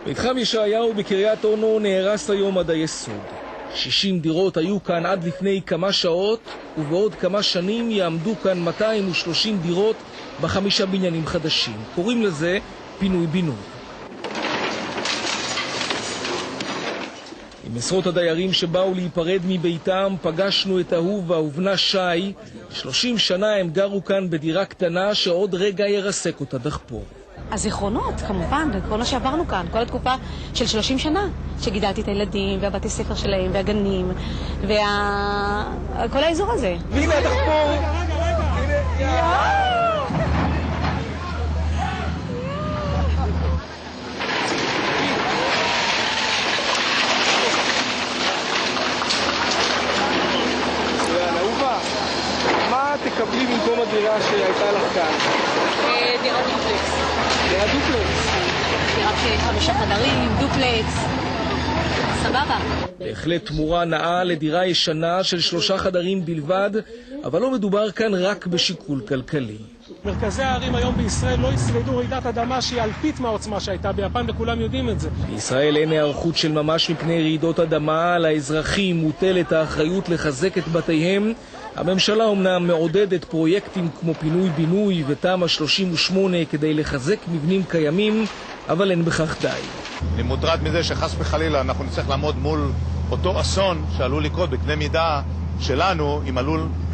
מתחם ישעיהו בקריית אונו נהרס היום עד היסוד. 60 דירות היו כאן עד לפני כמה שעות, ובעוד כמה שנים יעמדו כאן 230 דירות ב5 בניינים חדשים. קוראים לזה פינוי-בינוי. עם עשרות הדיירים שבאו להיפרד מביתם, פגשנו את אהוב והאהובנה שי. 30 שנה הם גרו כאן בדירה קטנה שעוד רגע ירסק אותה דחפור. הזיכרונות, כמובן, כל מה שעברנו כאן, כל התקופה של 30 שנה, שגידלתי את הילדים והבתי ספר שלהם והגנים כל האזור הזה. והנה הדחפור! אהובה, מה תקבלי במקום הדירה שהייתה לך כאן? דירה דופלקס. דירה דופלקס? דירה של 5 חדרים, דופלקס. סבבה. בהחלט תמורה נאה לדירה ישנה של 3 חדרים בלבד, אבל לא מדובר כאן רק בשיקול כלכלי. מרכזי הערים היום בישראל לא ישרדו רעידת אדמה שהיא אלפית מהעוצמה שהייתה ביפן, וכולם יודעים את זה. בישראל אין היערכות של ממש מפני רעידות אדמה. על האזרחים מוטלת האחריות לחזק את בתיהם. הממשלה אומנם מעודדת פרויקטים כמו פינוי-בינוי ותמ"א 38 כדי לחזק מבנים קיימים, אבל אין בכך די. אני מוטרד מזה שחס וחלילה אנחנו נצטרך לעמוד מול אותו אסון שעלול לקרות בקנה מידה שלנו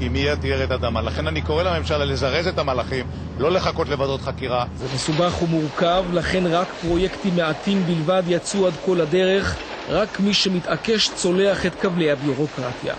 אם תהיה רעידת אדמה. לכן אני קורא לממשלה לזרז את המהלכים, לא לחכות לוועדות חקירה. זה מסובך ומורכב, לכן רק פרויקטים מעטים בלבד יצאו עד כל הדרך. רק מי שמתעקש צולח את כבלי הביורוקרטיה.